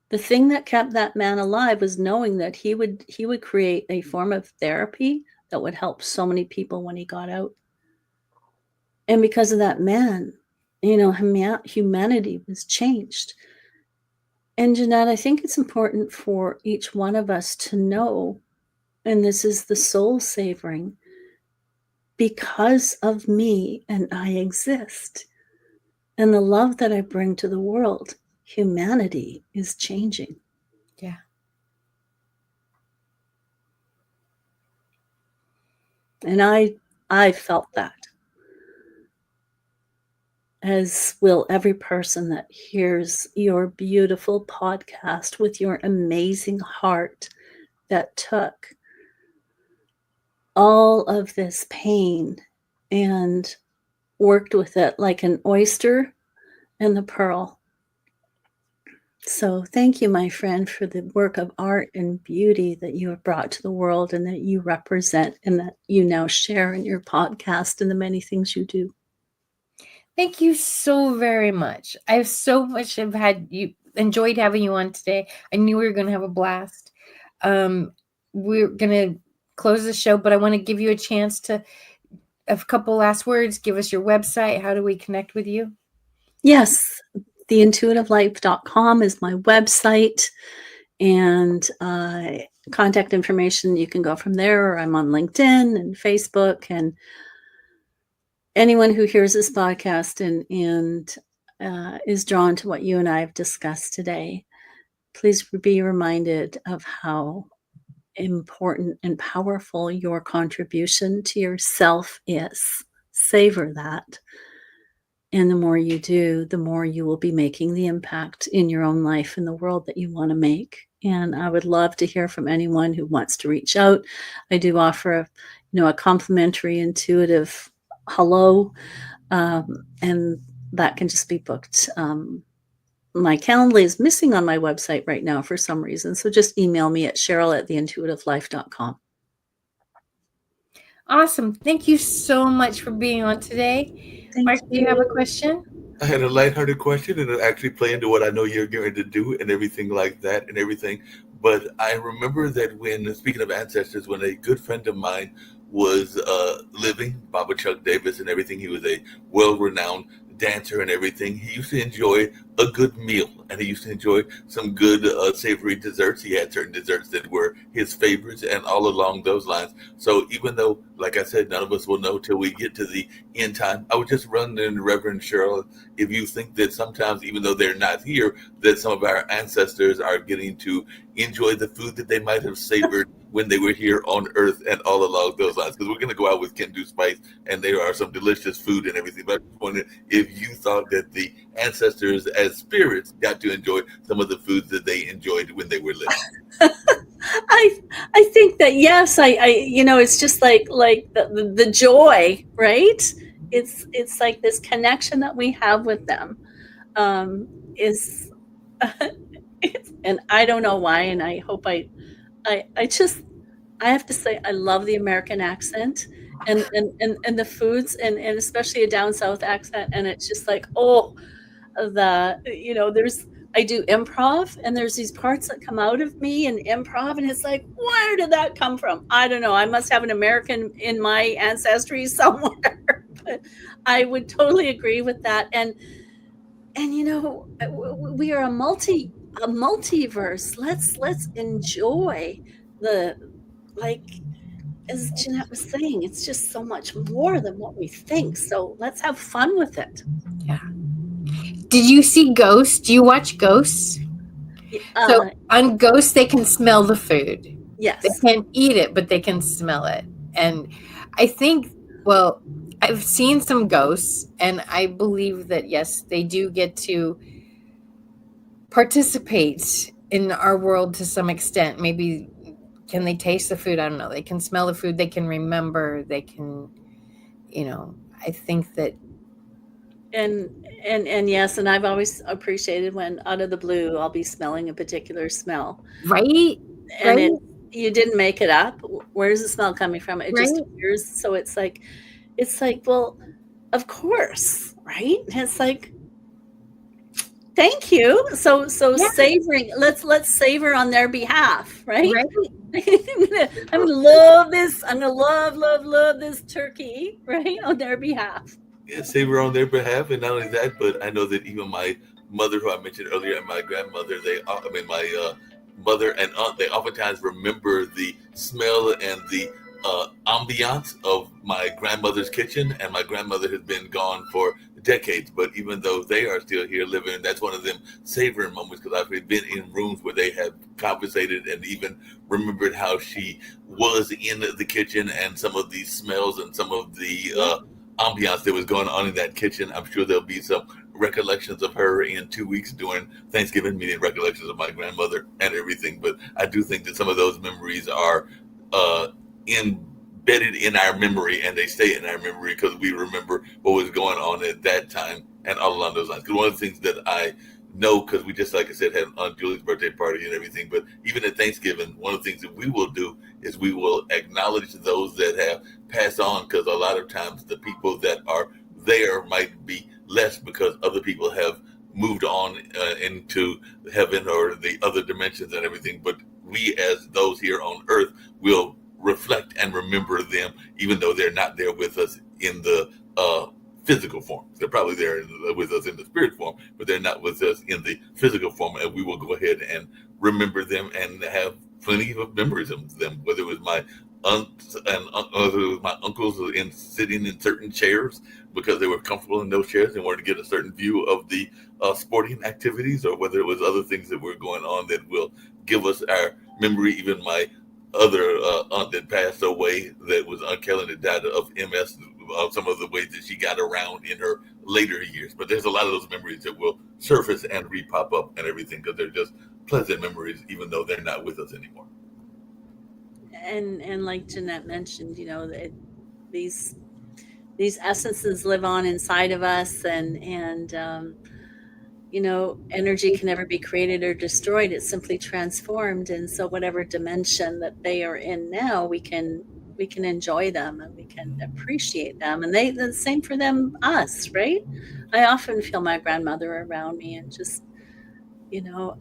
The thing that kept that man alive was knowing that he would create a form of therapy that would help so many people when he got out. And because of that man, humanity was changed. And Jeanette, I think it's important for each one of us to know, and this is the soul savoring, because of me and I exist, and the love that I bring to the world, humanity is changing. Yeah. And I felt that, as will every person that hears your beautiful podcast with your amazing heart that took all of this pain and worked with it like an oyster and the pearl. So thank you, my friend, for the work of art and beauty that you have brought to the world, and that you represent, and that you now share in your podcast and the many things you do. Thank you so very much. I've so much enjoyed having you on today. I knew we were going to have a blast. We're going to close the show, but I want to give you a chance to a couple last words. Give us your website. How do we connect with you? Yes, theintuitivelife.com is my website, and contact information, you can go from there, or I'm on LinkedIn and Facebook. And anyone who hears this podcast and is drawn to what you and I have discussed today, please be reminded of how important and powerful your contribution to yourself is. Savor that. And the more you do, the more you will be making the impact in your own life and the world that you want to make. And I would love to hear from anyone who wants to reach out. I do offer a complimentary intuitive hello, and that can just be booked. My calendar is missing on my website right now for some reason, so just email me at cheryl@theintuitivelife.com. Awesome. Thank you so much for being on today. Mark, do you have a question? I had a lighthearted question, and it actually play into what I know you're going to do and everything like that and everything. But I remember that when, speaking of ancestors, when a good friend of mine was living, Baba Chuck Davis and everything, he was a well-renowned dancer and everything. He used to enjoy a good meal, and he used to enjoy some good savory desserts. He had certain desserts that were his favorites, and all along those lines. So even though, like I said, none of us will know till we get to the end time, I would just run in Reverend Cheryl, if you think that sometimes, even though they're not here, that some of our ancestors are getting to enjoy the food that they might have savored when they were here on Earth, and all along those lines. Because we're going to go out with Kendu Spice, and there are some delicious food and everything. But I just wondered if you thought that the ancestors as spirits got to enjoy some of the foods that they enjoyed when they were living. I think that, yes, I it's just like the joy, right? It's like this connection that we have with them is And I don't know why, and I hope I just I have to say I love the American accent and the foods and especially a down south accent, and it's just like, oh, there's I do improv and there's these parts that come out of me in improv and it's like, where did that come from? I don't know. I must have an American in my ancestry somewhere. But I would totally agree with that. And we are a multiverse. Let's enjoy the like as Jeanette was saying, it's just so much more than what we think. So let's have fun with it. Yeah. Did you see Ghosts? Do you watch Ghosts? So on Ghosts, they can smell the food. Yes. They can't eat it, but they can smell it. And I think, well, I've seen some ghosts, and I believe that, yes, they do get to participate in our world to some extent. Maybe can they taste the food? I don't know. They can smell the food. They can remember. They can, I think that. And yes, and I've always appreciated when out of the blue I'll be smelling a particular smell. Right. And you didn't make it up. Where's the smell coming from? It just appears. So it's like, well, of course, right? It's like, thank you. So savoring. Let's savor on their behalf, right? I'm gonna love this. I'm gonna love this turkey, right, on their behalf. Yeah, savor on their behalf, and not only that, but I know that even my mother, who I mentioned earlier, and my grandmother, my mother and aunt, they oftentimes remember the smell and the ambiance of my grandmother's kitchen. And my grandmother has been gone for decades, but even though they are still here living, that's one of them savoring moments, because I've been in rooms where they have conversated and even remembered how she was in the kitchen and some of the smells and some of the ambiance that was going on in that kitchen. I'm sure there'll be some recollections of her in 2 weeks during Thanksgiving, meeting recollections of my grandmother and everything. But I do think that some of those memories are embedded in our memory, and they stay in our memory because we remember what was going on at that time and all along those lines. Because one of the things that I know, because we just, like I said, had Aunt Julie's birthday party and everything, but even at Thanksgiving, one of the things that we will do is we will acknowledge those that have passed on, because a lot of times the people that are there might be less because other people have moved on into heaven or the other dimensions and everything. But we, as those here on earth, will reflect and remember them, even though they're not there with us in the physical form. They're probably there with us in the spirit form, but they're not with us in the physical form. And we will go ahead and remember them and have plenty of memories of them, whether it was my aunts and whether it was my uncles in sitting in certain chairs because they were comfortable in those chairs and wanted to get a certain view of the sporting activities, or whether it was other things that were going on that will give us our memory. Even my other aunt that passed away, that was Aunt Kellen, that died of MS, some of the ways that she got around in her later years. But there's a lot of those memories that will surface and re-pop up and everything, because they're just pleasant memories, even though they're not with us anymore. And like Jeanette mentioned, these essences live on inside of us, and energy can never be created or destroyed. It's simply transformed. And so whatever dimension that they are in now, we can enjoy them and we can appreciate them. And the same for them, us, right? I often feel my grandmother around me, and just,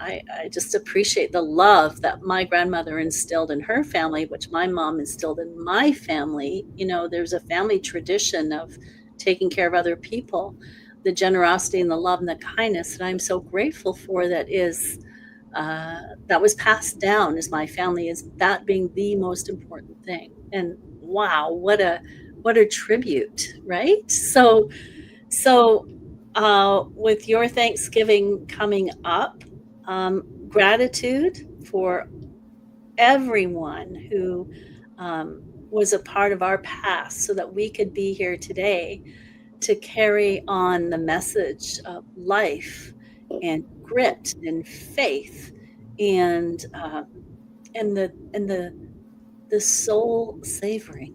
I just appreciate the love that my grandmother instilled in her family, which my mom instilled in my family. There's a family tradition of taking care of other people, the generosity and the love and the kindness that I'm so grateful for, that was passed down as my family, is that being the most important thing. And wow, what a tribute, right? So with your Thanksgiving coming up, gratitude for everyone who was a part of our past so that we could be here today to carry on the message of life and grit and faith and the soul savoring.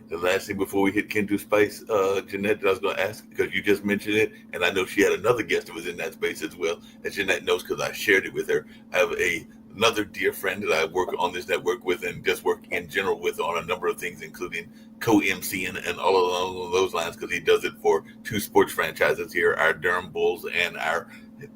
the last thing before we hit Kendu Spice, Jeanette, that I was going to ask, because you just mentioned it, and I know she had another guest that was in that space as well, and Jeanette knows because I shared it with her. I have another dear friend that I work on this network with and just work in general with on a number of things, including co-MCing and all along those lines, because he does it for two sports franchises here, our Durham Bulls and our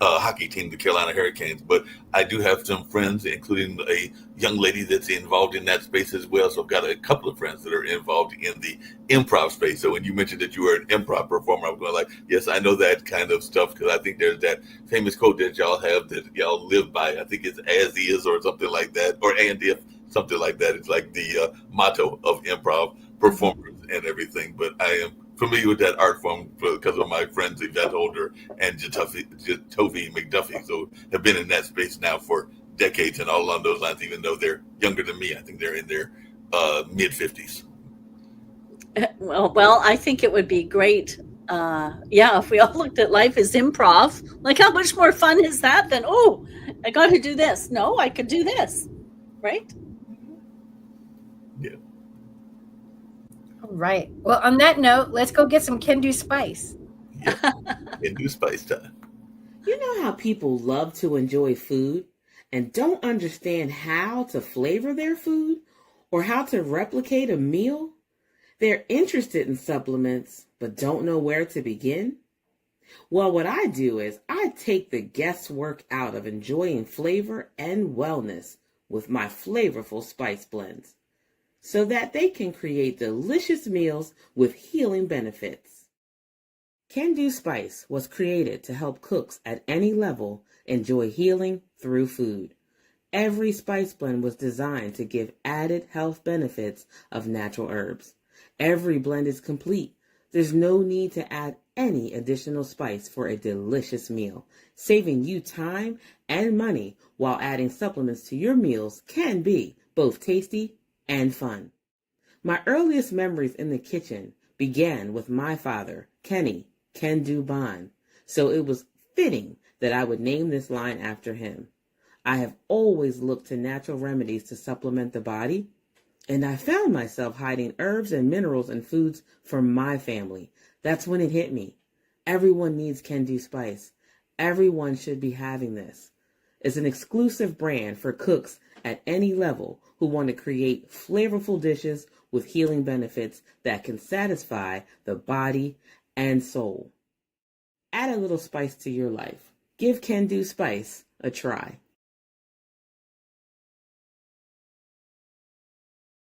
hockey team, the Carolina Hurricanes. But I do have some friends, including a young lady that's involved in that space as well. So I've got a couple of friends that are involved in the improv space. So when you mentioned that you were an improv performer, I'm going like, yes, I know that kind of stuff, because I think there's that famous quote that y'all have that y'all live by. I think it's as is or something like that, or and if, something like that. It's like the motto of improv performers and everything. But I am familiar with that art form because of my friends Yvette Holder and Jatovi McDuffie. So have been in that space now for decades and all along those lines, even though they're younger than me. I think they're in their mid 50s. Well, I think it would be great. Yeah, if we all looked at life as improv, like how much more fun is that than, oh, I got to do this. No, I could do this, right? Yeah. All right. Well, on that note, let's go get some Kendu Spice. Yeah. Kendu Spice time. You know how people love to enjoy food and don't understand how to flavor their food or how to replicate a meal? They're interested in supplements but don't know where to begin? Well, what I do is I take the guesswork out of enjoying flavor and wellness with my flavorful spice blends, so that they can create delicious meals with healing benefits. Kendu Spice was created to help cooks at any level enjoy healing through food. Every spice blend was designed to give added health benefits of natural herbs. Every blend is complete. There's no need to add any additional spice for a delicious meal. Saving you time and money while adding supplements to your meals can be both tasty and fun. My earliest memories in the kitchen began with my father, Kenny Kendu Bond, so it was fitting that I would name this line after him. I have always looked to natural remedies to supplement the body, and I found myself hiding herbs and minerals in foods for my family. That's when it hit me. Everyone needs Kendu Spice. Everyone should be having this. It's an exclusive brand for cooks at any level who want to create flavorful dishes with healing benefits that can satisfy the body and soul. Add a little spice to your life. Give Kendu Spice a try.